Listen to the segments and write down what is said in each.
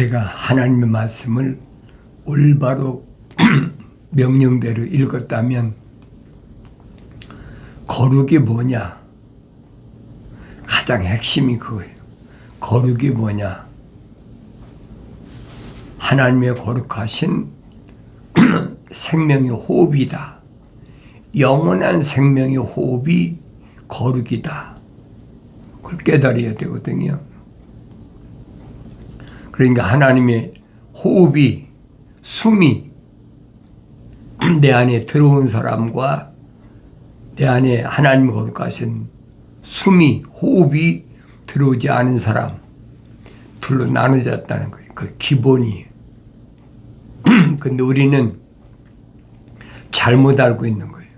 내가 하나님의 말씀을 올바로 명령대로 읽었다면 거룩이 뭐냐? 가장 핵심이 그거예요. 거룩이 뭐냐? 하나님의 거룩하신 생명의 호흡이다. 영원한 생명의 호흡이 거룩이다. 그걸 깨달아야 되거든요. 그러니까 하나님의 호흡이, 숨이 내 안에 들어온 사람과 내 안에 하나님의 거룩하신 숨이, 호흡이 들어오지 않은 사람 둘로 나눠졌다는 거예요. 그 기본이에요. 근데 우리는 잘못 알고 있는 거예요.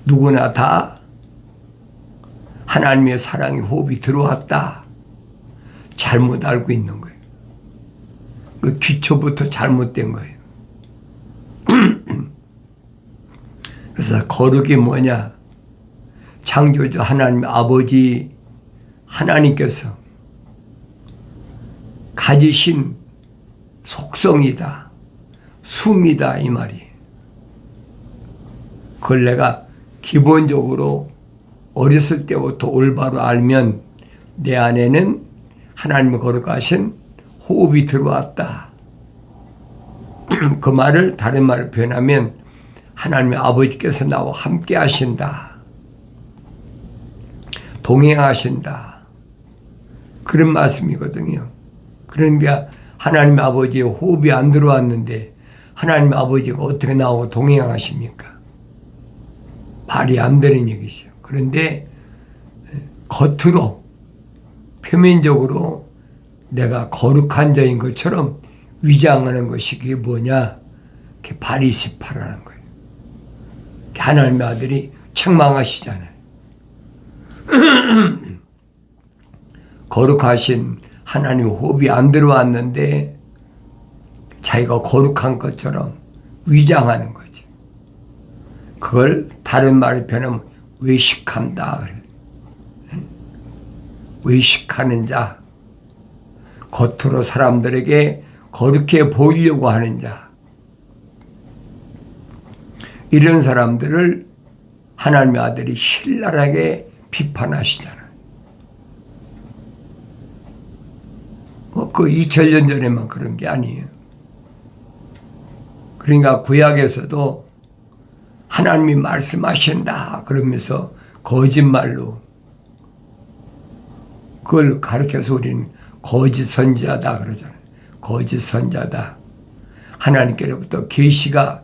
누구나 다 하나님의 사랑의 호흡이 들어왔다. 잘못 알고 있는 거예요. 그 기초부터 잘못된 거예요. 그래서 거룩이 뭐냐? 창조주 하나님 아버지 하나님께서 가지신 속성이다. 숨이다 이 말이에요. 그걸 내가 기본적으로 어렸을 때부터 올바로 알면 내 안에는 하나님의 거룩하신 호흡이 들어왔다. 그 말을 다른 말을 표현하면 하나님의 아버지께서 나와 함께 하신다. 동행하신다. 그런 말씀이거든요. 그러니까 하나님의 아버지의 호흡이 안 들어왔는데 하나님의 아버지가 어떻게 나오고 동행하십니까? 말이 안 되는 얘기죠. 그런데 겉으로 표면적으로 내가 거룩한 자인 것처럼 위장하는 것이 그게 뭐냐? 그게 바리새파라는 거예요. 하나님의 아들이 책망하시잖아요. 거룩하신 하나님의 호흡이 안 들어왔는데 자기가 거룩한 것처럼 위장하는 거지. 그걸 다른 말을 표현하면 외식한다. 외식하는 자, 겉으로 사람들에게 거룩해 보이려고 하는 자, 이런 사람들을 하나님의 아들이 신랄하게 비판하시잖아요. 그 2000년 전에만 그런 게 아니에요. 그러니까 구약에서도 하나님이 말씀하신다 그러면서 거짓말로 그걸 가르쳐서 우리는 거짓 선지자다 그러잖아요. 거짓 선지자다. 하나님께로부터 계시가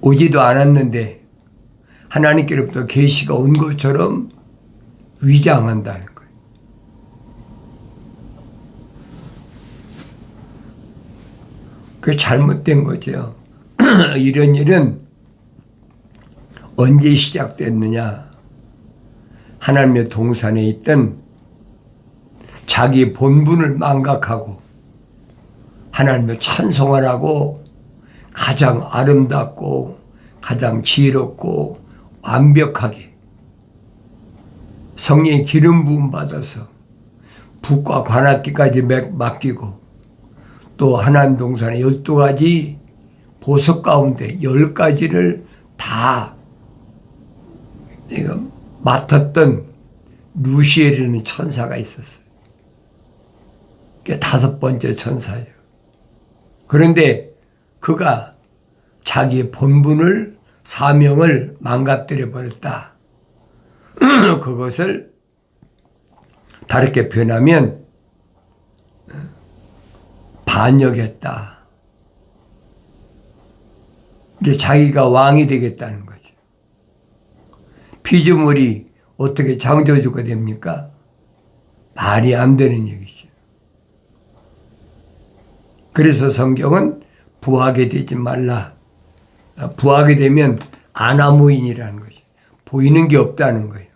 오지도 않았는데 하나님께로부터 계시가 온 것처럼 위장한다는 거예요. 그게 잘못된 거죠. 이런 일은 언제 시작됐느냐? 하나님의 동산에 있던 자기 본분을 망각하고 하나님을 찬송하라고 가장 아름답고 가장 지혜롭고 완벽하게 성령의 기름 부음 받아서 북과 관악기까지 맡기고 또 하나님 동산의 12가지 보석 가운데 10가지를 다 맡았던 루시엘이라는 천사가 있었어요. 그게 5번째 천사예요. 그런데 그가 자기의 본분을 사명을 망가뜨려 버렸다. 그것을 다르게 표현하면 반역했다. 이제 자기가 왕이 되겠다는 거죠. 피조물이 어떻게 창조주가 됩니까? 말이 안 되는 얘기죠. 그래서 성경은 부하게 되지 말라. 부하게 되면 아나무인이라는 거죠. 보이는 게 없다는 거예요.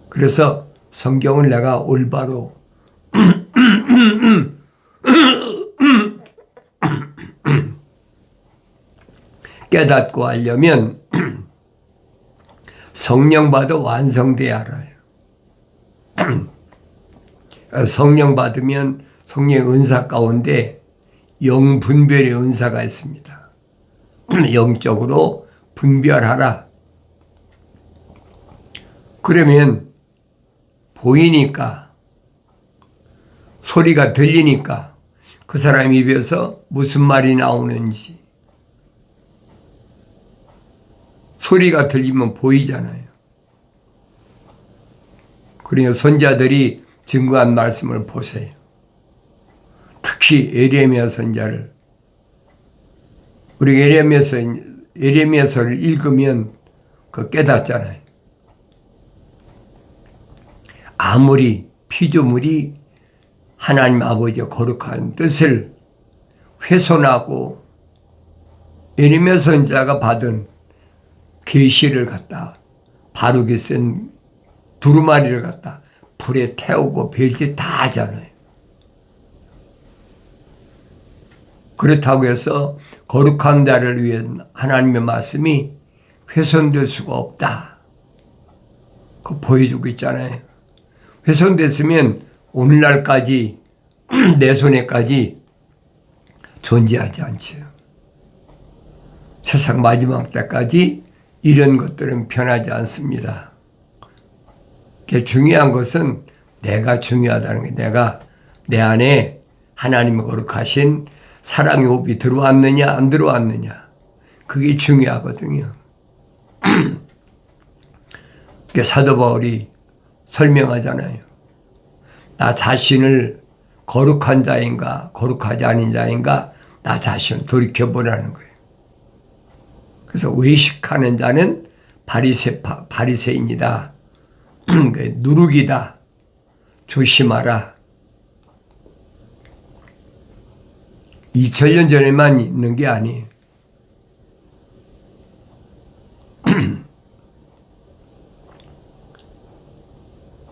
그래서 성경을 내가 올바로 깨닫고 하려면 성령 받아 완성돼야 알아요. 성령 받으면 성령의 은사 가운데 영분별의 은사가 있습니다. 영적으로 분별하라. 그러면 보이니까, 소리가 들리니까 그 사람 입에서 무슨 말이 나오는지, 소리가 들리면 보이잖아요. 그러니까 선자들이 증거한 말씀을 보세요. 특히 에레미야 선자를, 우리 에레미야서를 읽으면 그 깨닫잖아요. 아무리 피조물이 하나님 아버지의 거룩한 뜻을 훼손하고 에레미야 선자가 받은 계시를 갖다 바르게 쓴 두루마리를 갖다 불에 태우고 별짓 다 하잖아요. 그렇다고 해서 거룩한 자를 위한 하나님의 말씀이 훼손될 수가 없다. 그거 보여주고 있잖아요. 훼손됐으면 오늘날까지 내 손에까지 존재하지 않죠. 세상 마지막 때까지 이런 것들은 변하지 않습니다. 중요한 것은 내가 중요하다는 게, 내가 내 안에 하나님의 거룩하신 사랑의 호흡이 들어왔느냐 안 들어왔느냐, 그게 중요하거든요. 사도 바울이 설명하잖아요. 나 자신을 거룩한 자인가 거룩하지 않은 자인가 나 자신을 돌이켜보라는 거예요. 그래서 외식하는 자는 바리새인이다. 누룩이다. 조심하라. 2000년 전에만 있는 게 아니에요.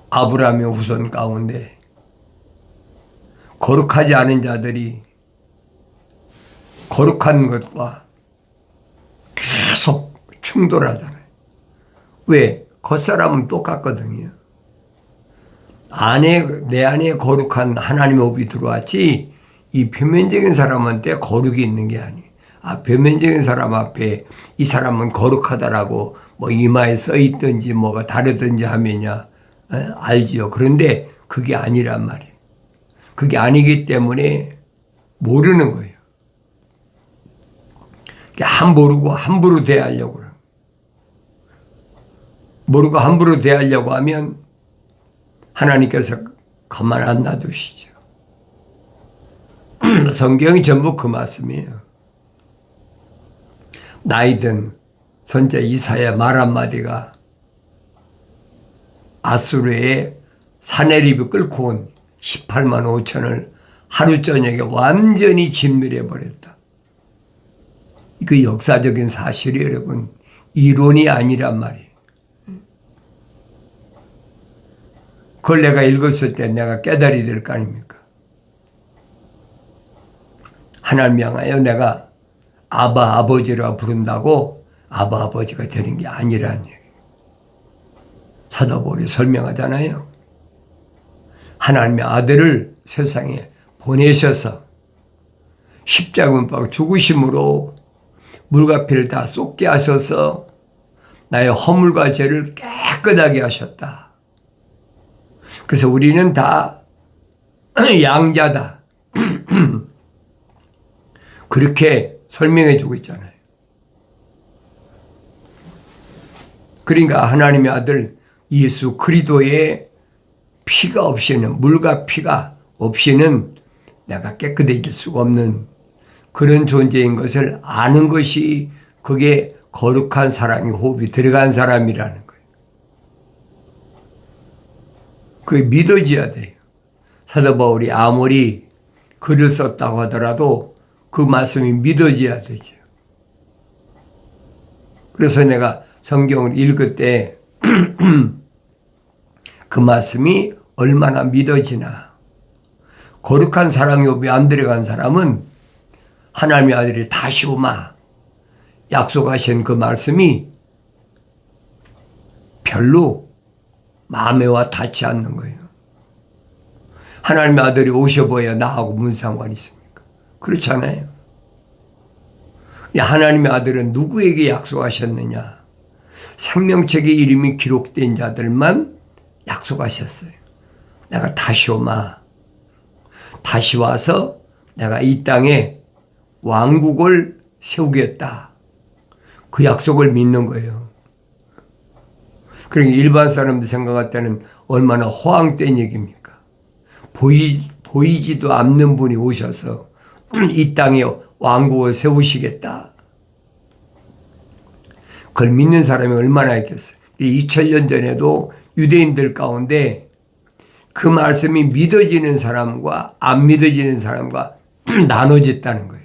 아브라함의 후손 가운데 거룩하지 않은 자들이 거룩한 것과 계속 충돌하잖아요. 왜? 겉사람은 똑같거든요. 내 안에 거룩한 하나님의 호흡이 들어왔지, 이 표면적인 사람한테 거룩이 있는 게 아니에요. 표면적인 사람 앞에 이 사람은 거룩하다라고 뭐 이마에 써 있든지 뭐가 다르든지 하면야 알지요. 그런데 그게 아니란 말이에요. 그게 아니기 때문에 모르는 거예요. 모르고 함부로 대하려고 그래요. 모르고 함부로 대하려고 하면 하나님께서 가만 안 놔두시죠. 성경이 전부 그 말씀이에요. 나이든 선자 이사야 말 한마디가 아수르의 사내립을 끌고 온 18만 5천을 하루 저녁에 완전히 진멸해버렸다. 그 역사적인 사실이 여러분 이론이 아니란 말이에요. 그걸 내가 읽었을 때 내가 깨달이 될 거 아닙니까? 하나님 향하여 내가 아버지라 부른다고 아버지가 되는 게 아니라는 얘기예요. 사도 바울이 설명하잖아요. 하나님의 아들을 세상에 보내셔서 십자가 못 박아 죽으심으로 물과 피를 다 쏟게 하셔서 나의 허물과 죄를 깨끗하게 하셨다. 그래서 우리는 다 양자다. 그렇게 설명해 주고 있잖아요. 그러니까 하나님의 아들 예수 그리스도의 피가 없이는, 물과 피가 없이는 내가 깨끗해질 수가 없는 그런 존재인 것을 아는 것이, 그게 거룩한 사랑의 호흡이 들어간 사람이라는 거예요. 그게 믿어져야 돼요. 사도 바울이 아무리 글을 썼다고 하더라도 그 말씀이 믿어져야 되죠. 그래서 내가 성경을 읽을 때 그 말씀이 얼마나 믿어지나. 거룩한 사랑의 호흡이 안 들어간 사람은 하나님의 아들이 다시 오마 약속하신 그 말씀이 별로 마음에 와 닿지 않는 거예요. 하나님의 아들이 오셔봐야 나하고 무슨 상관이 있습니까? 그렇잖아요. 하나님의 아들은 누구에게 약속하셨느냐? 생명책에 이름이 기록된 자들만 약속하셨어요. 내가 다시 오마. 다시 와서 내가 이 땅에 왕국을 세우겠다. 그 약속을 믿는 거예요. 그러니까 일반 사람들 생각할 때는 얼마나 허황된 얘기입니까? 보이지도 않는 분이 오셔서 이 땅에 왕국을 세우시겠다. 그걸 믿는 사람이 얼마나 있겠어요. 2000년 전에도 유대인들 가운데 그 말씀이 믿어지는 사람과 안 믿어지는 사람과 나눠졌다는 거예요.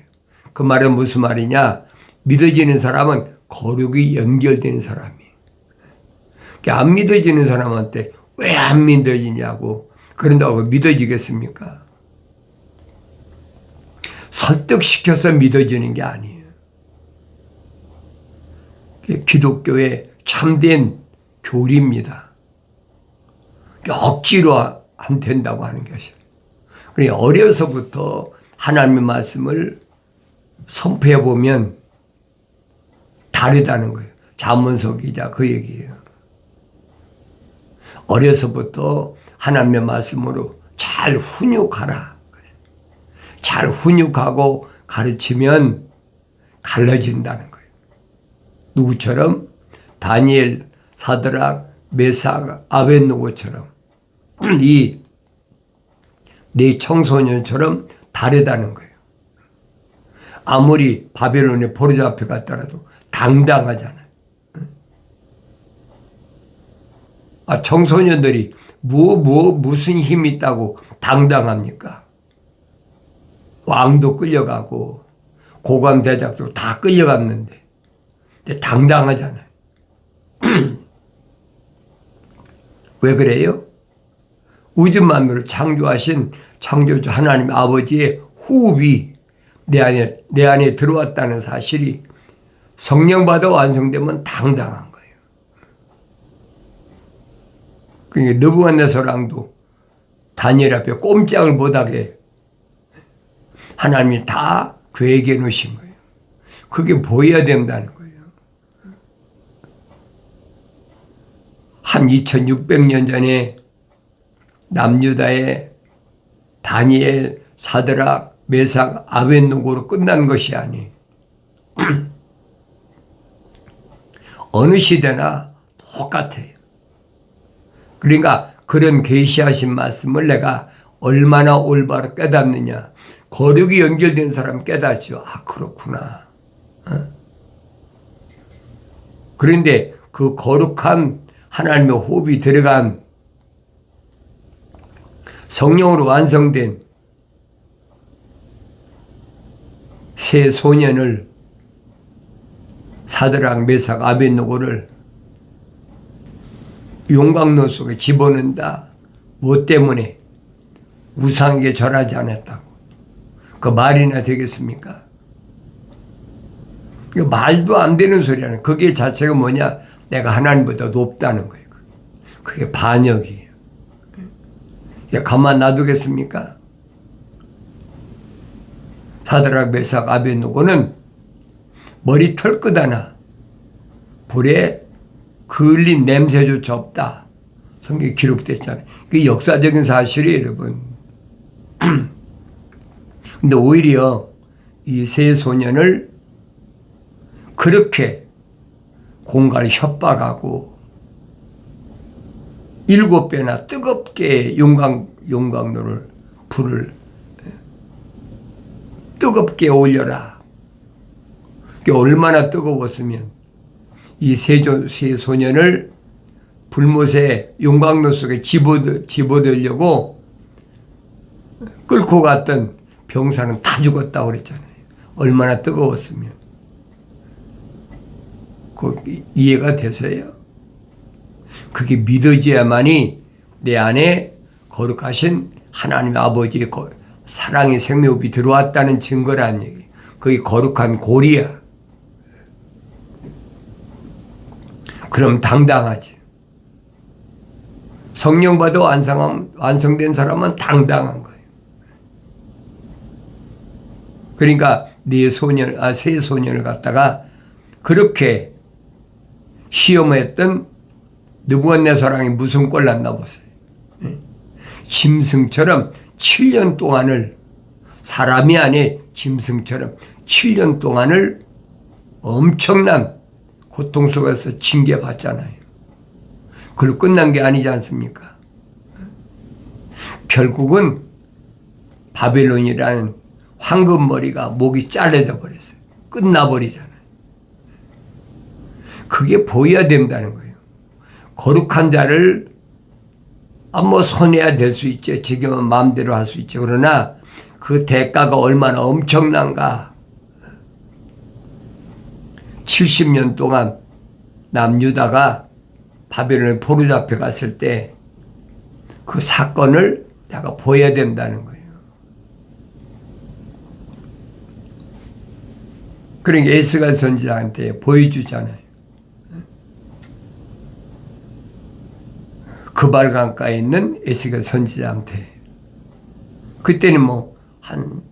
그 말은 무슨 말이냐? 믿어지는 사람은 거룩이 연결된 사람이에요. 안 믿어지는 사람한테 왜 안 믿어지냐고 그런다고 믿어지겠습니까? 설득시켜서 믿어지는 게 아니에요. 기독교의 참된 교리입니다. 억지로 안 된다고 하는 것이에요. 그러니까 어려서부터 하나님의 말씀을 선포해 보면 다르다는 거예요. 잠언서 기자 그 얘기예요. 어려서부터 하나님의 말씀으로 잘 훈육하라. 잘 훈육하고 가르치면 갈라진다는 거예요. 누구처럼? 다니엘, 사드락, 메삭, 아벳노고처럼 이 네 청소년처럼 다르다는 거예요. 아무리 바벨론의 포로자 앞에 갔더라도 당당하잖아요. 청소년들이 무슨 힘이 있다고 당당합니까? 왕도 끌려가고 고관 대작도 다 끌려갔는데 당당하잖아요. 왜 그래요? 우주 만물을 창조하신 창조주 하나님 아버지의 호흡이 내 안에 들어왔다는 사실이 성령 받아 완성되면 당당한 거예요. 그러니까 느부갓네살왕도 다니엘 앞에 꼼짝을 못하게 하나님이 다 계획해 놓으신 거예요. 그게 보여야 된다는 거예요. 한 2600년 전에 남유다의 다니엘, 사드락, 메삭, 아벳노고로 끝난 것이 아니에요. 어느 시대나 똑같아요. 그러니까 그런 계시하신 말씀을 내가 얼마나 올바로 깨닫느냐. 거룩이 연결된 사람 깨닫죠. 아, 그렇구나. 그런데 그 거룩한 하나님의 호흡이 들어간 성령으로 완성된 새 소년을 사드락, 메삭, 아벳노고를 용광로 속에 집어넣는다. 무엇 때문에? 우상에게 절하지 않았다고. 그 말이나 되겠습니까? 말도 안 되는 소리라는 그게 자체가 뭐냐? 내가 하나님보다 높다는 거예요. 그게 반역이에요. 가만 놔두겠습니까? 사드락, 메삭, 아벳노고는 머리털 끝 하나 불에 그을린 냄새조차 없다. 성경에 기록됐잖아요. 그게 역사적인 사실이에요, 여러분. 근데 오히려 이 세 소년을 그렇게 공갈을 협박하고 7배나 뜨겁게 용광로를 불을 뜨겁게 올려라. 그게 얼마나 뜨거웠으면 이 세 소년을 불못에 용광로 속에 집어들려고 끌고 갔던 병사는 다 죽었다고 그랬잖아요. 얼마나 뜨거웠으면. 그 이해가 되세요? 그게 믿어져야만이 내 안에 거룩하신 하나님 아버지의 사랑의 생명이 들어왔다는 증거라는 얘기. 그게 거룩한 고리야. 그럼 당당하지. 성령 받아 완성된 사람은 당당한 거예요. 그러니까 세 소년을 갖다가 그렇게 시험했던 느부갓네살왕이 무슨 꼴 났나 보세요. 짐승처럼 7년 동안을, 사람이 아니 짐승처럼 7년 동안을 엄청난 고통 속에서 징계받잖아요. 그리고 끝난 게 아니지 않습니까? 결국은 바벨론이라는 황금머리가 목이 잘려져 버렸어요. 끝나버리잖아요. 그게 보여야 된다는 거예요. 거룩한 자를 뭐 손해야 될 수 있죠. 지금은 마음대로 할 수 있죠. 그러나 그 대가가 얼마나 엄청난가. 70년 동안 남유다가 바벨론에 포로잡혀 갔을 때 그 사건을 내가 보여야 된다는 거예요. 그러니까 에스겔 선지자한테 보여주잖아요. 그발강가에 있는 에스겔 선지자한테. 그때는 뭐 한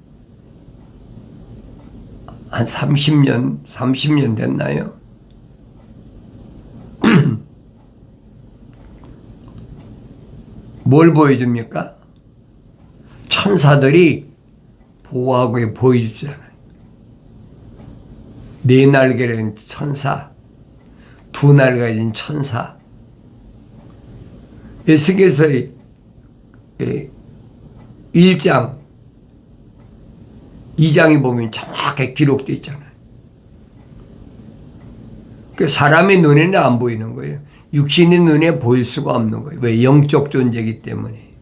30년 됐나요? 뭘 보여줍니까? 천사들이 보호하고 보여주잖아요. 네 날개를 가진 천사, 두 날개를 가진 천사. 에스겔서의 1장, 2장에 보면 정확하게 기록되어 있잖아요. 사람의 눈에는 안 보이는 거예요. 육신의 눈에 보일 수가 없는 거예요. 왜? 영적 존재이기 때문에.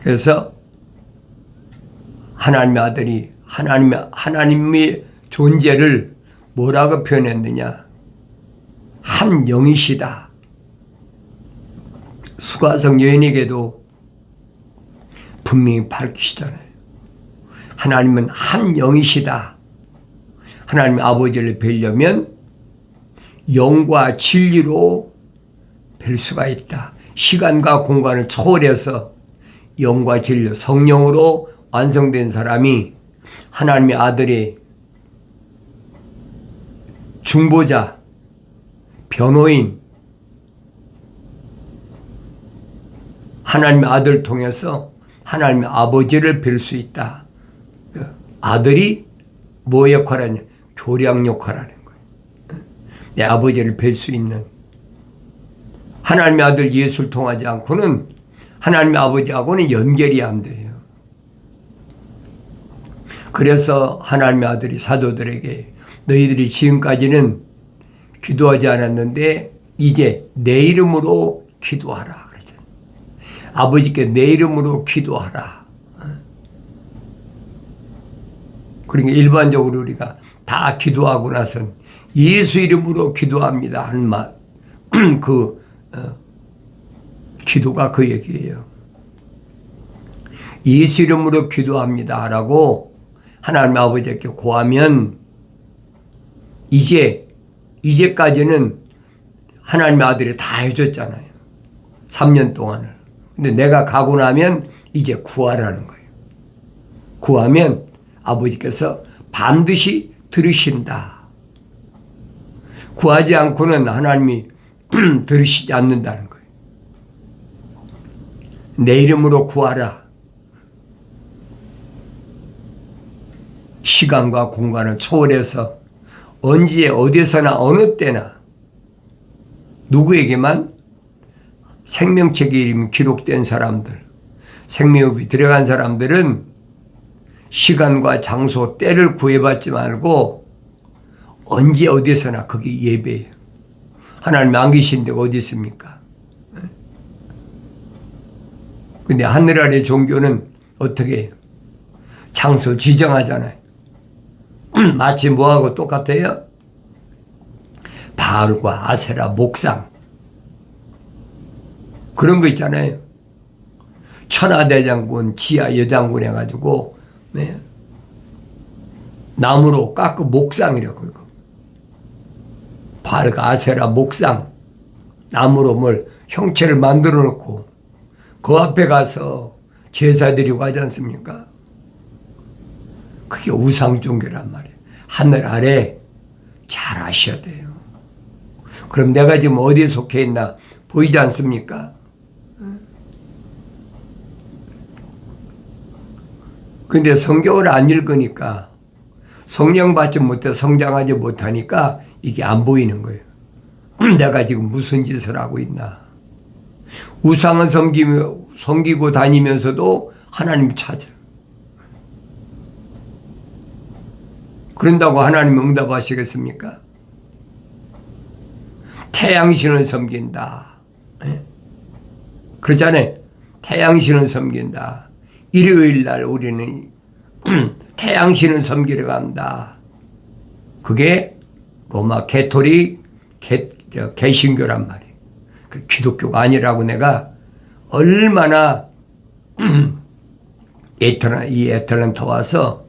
그래서 하나님의 아들이 하나님의 존재를 뭐라고 표현했느냐? 한 영이시다. 수가성 여인에게도 분명히 밝히시잖아요. 하나님은 한 영이시다. 하나님의 아버지를 뵈려면 영과 진리로 뵐 수가 있다. 시간과 공간을 초월해서 영과 진리, 성령으로 완성된 사람이 하나님의 아들의 중보자, 변호인, 하나님의 아들을 통해서 하나님의 아버지를 뵐 수 있다. 아들이 뭐 역할을 하냐? 교량 역할을 하는 거예요. 내 아버지를 뵐 수 있는. 하나님의 아들 예수를 통하지 않고는 하나님의 아버지하고는 연결이 안 돼요. 그래서 하나님의 아들이 사도들에게 너희들이 지금까지는 기도하지 않았는데 이제 내 이름으로 기도하라. 그러잖아요. 아버지께 내 이름으로 기도하라. 그러니까 일반적으로 우리가 다 기도하고 나선 예수 이름으로 기도합니다 하는 말, 기도가 그 얘기예요. 예수 이름으로 기도합니다 라고 하나님 아버지께 고하면 이제까지는 하나님의 아들이 다 해줬잖아요. 3년 동안을. 근데 내가 가고 나면 이제 구하라는 거예요. 구하면 아버지께서 반드시 들으신다. 구하지 않고는 하나님이 들으시지 않는다는 거예요. 내 이름으로 구하라. 시간과 공간을 초월해서 언제 어디서나 어느 때나 누구에게만 생명책의 이름이 기록된 사람들, 생명이 들어간 사람들은 시간과 장소, 때를 구애받지 말고 언제 어디서나 거기 예배해요. 하나님 안 계신 데가 어디 있습니까? 근데 하늘 아래 종교는 어떻게 해요? 장소 지정하잖아요. 마치 뭐하고 똑같아요? 바알과 아세라, 목상. 그런 거 있잖아요. 천하대장군, 지하 여장군 해가지고, 네. 나무로 깎고 목상이라고. 바알과 아세라, 목상. 나무로 뭘 형체를 만들어 놓고 그 앞에 가서 제사 드리고 하지 않습니까? 그게 우상 종교란 말이에요. 하늘 아래 잘 아셔야 돼요. 그럼 내가 지금 어디에 속해 있나 보이지 않습니까? 근데 성경을 안 읽으니까 성령 받지 못해 성장하지 못하니까 이게 안 보이는 거예요. 내가 지금 무슨 짓을 하고 있나. 우상을 섬기고 다니면서도 하나님 찾아. 그런다고 하나님 응답하시겠습니까? 태양신을 섬긴다. 그러잖아요. 태양신을 섬긴다. 일요일 날 우리는 태양신을 섬기러 간다. 그게 로마 개토릭 개신교란 말이에요. 그 기독교가 아니라고 내가 얼마나 이 애틀랜타 와서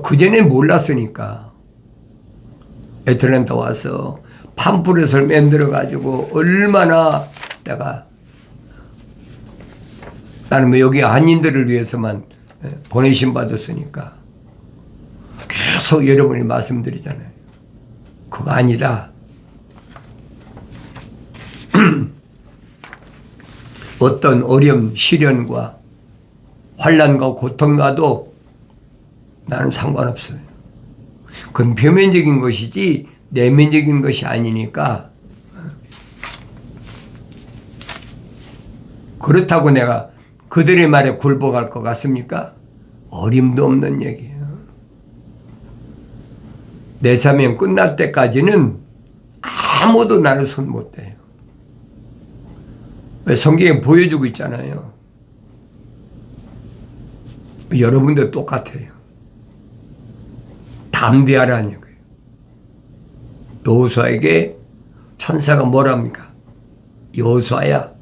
그전에 몰랐으니까 애틀랜타 와서 팜플렛을 만들어 가지고 얼마나 내가 나는 뭐 여기 한인들을 위해서만 보내심 받았으니까 계속 여러분이 말씀드리잖아요. 그거 아니라 어떤 어려움, 시련과 환난과 고통과도 나는 상관없어요. 그건 표면적인 것이지 내면적인 것이 아니니까. 그렇다고 내가 그들의 말에 굴복할 것 같습니까? 어림도 없는 얘기예요. 내 사명 끝날 때까지는 아무도 나를 손 못 대요. 왜 성경에 보여주고 있잖아요. 여러분도 똑같아요. 담대하라는 거예요. 여호수아에게 천사가 뭐랍니까? 여호수아야,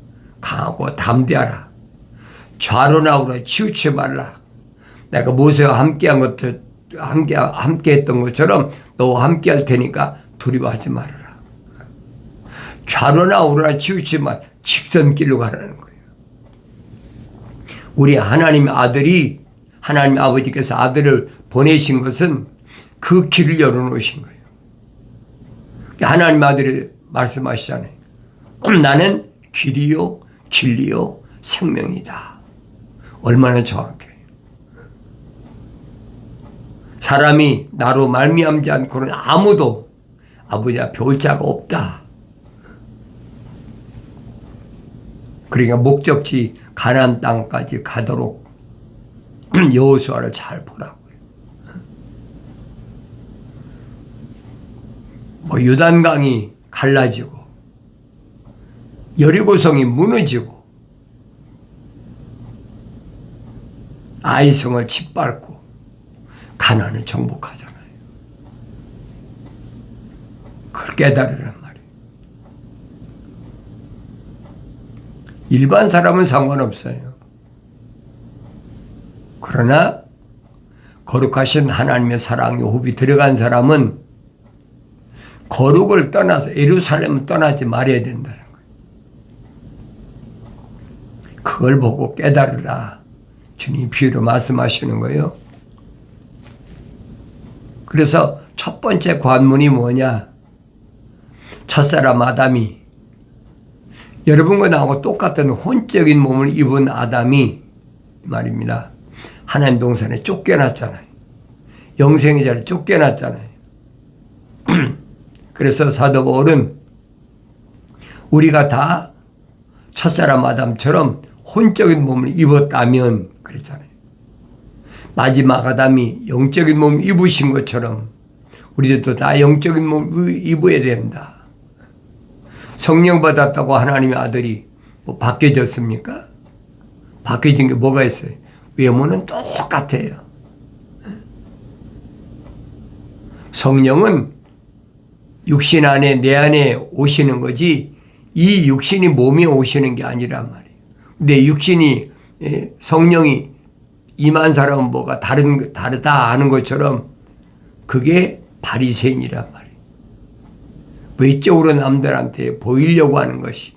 강하고 담대하라. 좌로나 우로 치우치 말라. 내가 모세와 함께 했던 것처럼 너와 함께 할 테니까 두려워하지 말아라. 좌로나 우로나 치우치 말, 직선길로 가라는 거예요. 우리 하나님의 아들이, 하나님 아버지께서 아들을 보내신 것은 그 길을 열어놓으신 거예요. 하나님 아들이 말씀하시잖아요. 나는 길이요 진리요 생명이다. 얼마나 정확해요. 사람이 나로 말미암지 않고는 아무도 아버지 앞에 올 자가 없다. 그러니까 목적지 가나안 땅까지 가도록 여호수아를 잘 보라고요. 뭐 요단강이 갈라지고 여리고성이 무너지고 아이성을 짓밟고 가나안을 정복하잖아요. 그걸 깨달으란 말이에요. 일반 사람은 상관없어요. 그러나 거룩하신 하나님의 사랑의 호흡이 들어간 사람은 거룩을 떠나서 예루살렘을 떠나지 말아야 된다는 거예요. 그걸 보고 깨달으라. 주님 비유로 말씀하시는 거예요. 그래서 첫 번째 관문이 뭐냐? 첫사람 아담이 여러분과 나하고 똑같은 혼적인 몸을 입은 아담이 말입니다. 하나님 동산에 쫓겨났잖아요. 영생의 자리에 쫓겨났잖아요. 그래서 사도 바울은 우리가 다 첫사람 아담처럼 혼적인 몸을 입었다면 그랬잖아요. 마지막 아담이 영적인 몸을 입으신 것처럼 우리들도 다 영적인 몸을 입어야 된다. 성령 받았다고 하나님의 아들이 뭐 바뀌어졌습니까? 바뀌어진 게 뭐가 있어요? 외모는 똑같아요. 성령은 육신 안에 내 안에 오시는 거지 이 육신이 몸에 오시는 게 아니란 말이에요. 근데 육신이 성령이 임한 사람은 뭐가 다르다 하는 것처럼 그게 바리새인이란 말이에요. 외적으로 남들한테 보이려고 하는 것이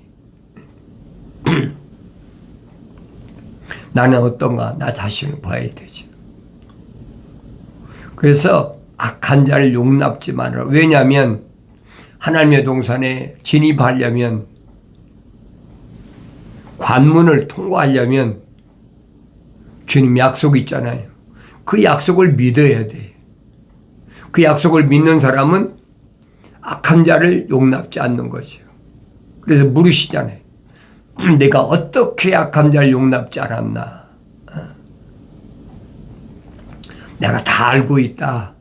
나는 어떤가? 나 자신을 봐야 되지. 그래서 악한 자를 용납지 말아라. 왜냐하면 하나님의 동산에 진입하려면, 관문을 통과하려면 주님 약속이 있잖아요. 그 약속을 믿어야 돼. 그 약속을 믿는 사람은 악한 자를 용납지 않는 거죠. 그래서 물으시잖아요. 내가 어떻게 악한 자를 용납지 않았나? 내가 다 알고 있다.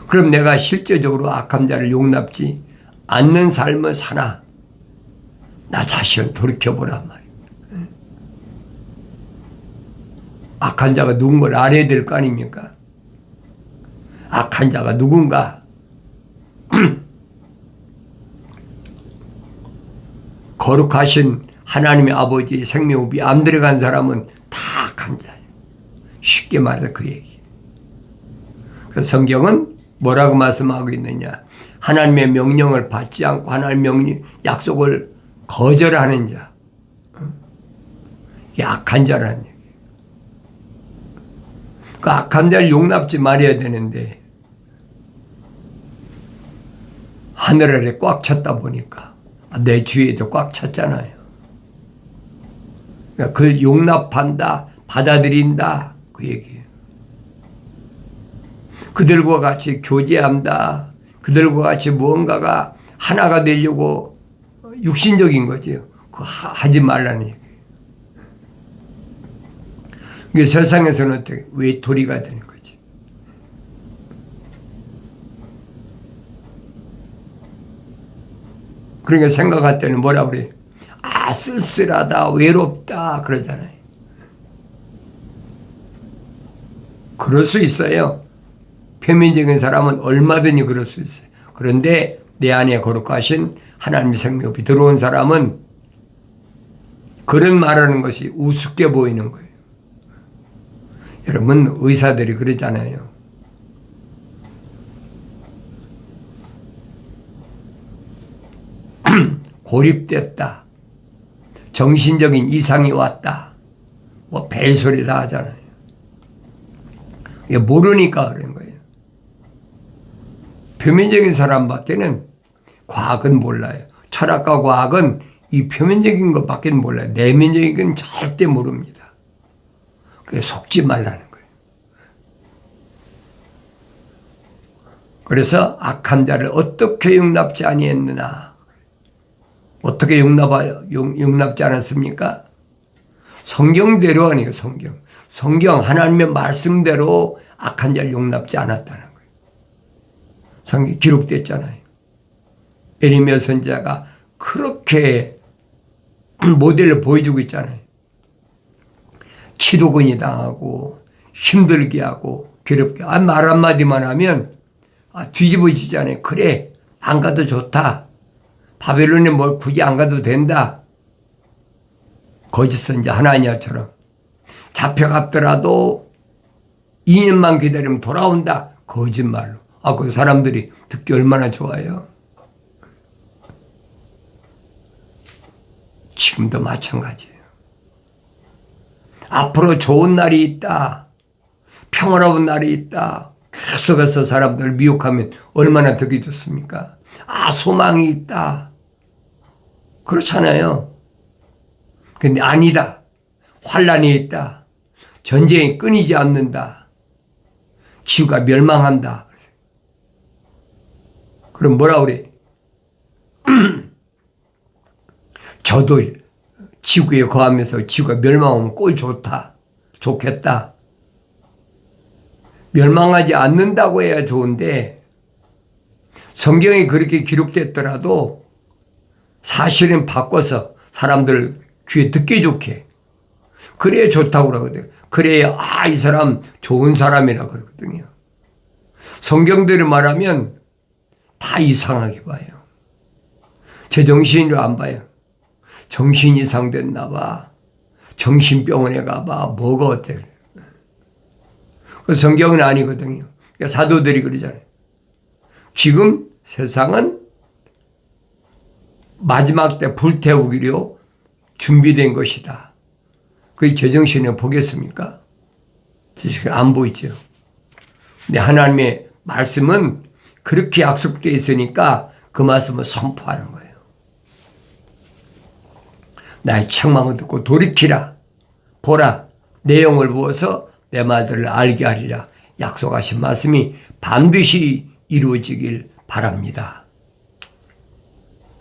그럼 내가 실제적으로 악한 자를 용납지 않는 삶을 사나? 나 자신을 돌이켜보란 말이에요. 악한 자가 누군가를 알아야 될 거 아닙니까? 악한 자가 누군가? 거룩하신 하나님의 아버지의 생명호흡이 안 들어간 사람은 다 악한 자예요. 쉽게 말해서 그 얘기. 그래서 성경은 뭐라고 말씀하고 있느냐? 하나님의 명령을 받지 않고 하나님의 명령, 약속을 거절하는 자. 이게 악한 자라는 얘기예요. 그 악한 자를 용납지 말아야 되는데 하늘 아래 꽉 찼다 보니까 내 주위에도 꽉 찼잖아요. 그러니까 그 용납한다, 받아들인다, 그 얘기예요. 그들과 같이 교제한다, 그들과 같이 무언가가 하나가 되려고 육신적인 거죠. 그거 하지 말라는 얘기예요. 이게 세상에서는 어떻게 외톨이가 되는 거지. 그러니까 생각할 때는 뭐라 그래? 아, 쓸쓸하다, 외롭다, 그러잖아요. 그럴 수 있어요. 표면적인 사람은 얼마든지 그럴 수 있어요. 그런데 내 안에 거룩하신 하나님의 생명이 들어온 사람은 그런 말하는 것이 우습게 보이는 거예요. 여러분, 의사들이 그러잖아요. 고립됐다. 정신적인 이상이 왔다. 뭐 벨소리 다 하잖아요. 이게 모르니까 그런 거예요. 표면적인 사람밖에는 과학은 몰라요. 철학과 과학은 이 표면적인 것밖에 몰라요. 내면적인 건 절대 모릅니다. 그게 속지 말라는 거예요. 그래서 악한 자를 어떻게 용납지 아니했느냐? 어떻게 용납지 않았습니까? 성경대로 아니에요, 성경. 성경, 하나님의 말씀대로 악한 자를 용납지 않았다는 거예요. 성경에 기록됐잖아요. 에레미야 선지자가 그렇게 모델을 보여주고 있잖아요. 치도근이 당하고 힘들게 하고 괴롭게 말 한마디만 하면 뒤집어지잖아요. 그래, 안 가도 좋다. 바벨론에 뭘 굳이 안 가도 된다. 거짓 선지자 하나니아처럼 잡혀갔더라도 2년만 기다리면 돌아온다. 거짓말로. 그 사람들이 듣기 얼마나 좋아요. 지금도 마찬가지예요. 앞으로 좋은 날이 있다. 평화로운 날이 있다. 계속해서 사람들을 미혹하면 얼마나 듣기 좋습니까? 소망이 있다. 그렇잖아요. 근데 아니다. 환란이 있다. 전쟁이 끊이지 않는다. 지구가 멸망한다. 그럼 뭐라 그래? 저도 지구에 거하면서 지구가 멸망하면 꼴 좋다. 좋겠다. 멸망하지 않는다고 해야 좋은데 성경에 그렇게 기록됐더라도 사실은 바꿔서 사람들 귀에 듣기 좋게 그래야 좋다고 그러거든요. 그래야 이 사람 좋은 사람이라 그러거든요. 성경대로 말하면 다 이상하게 봐요. 제정신으로 안 봐요. 정신 이상됐나 봐. 정신병원에 가봐. 뭐가 어때? 그 성경은 아니거든요. 그러니까 사도들이 그러잖아요. 지금 세상은 마지막 때 불태우기로 준비된 것이다. 그게 제정신에 보겠습니까? 안 보이죠. 근데 하나님의 말씀은 그렇게 약속되어 있으니까 그 말씀을 선포하는 거예요. 나의 책망을 듣고 돌이키라. 보라, 내 영을 부어서 내 말들을 알게 하리라. 약속하신 말씀이 반드시 이루어지길 바랍니다.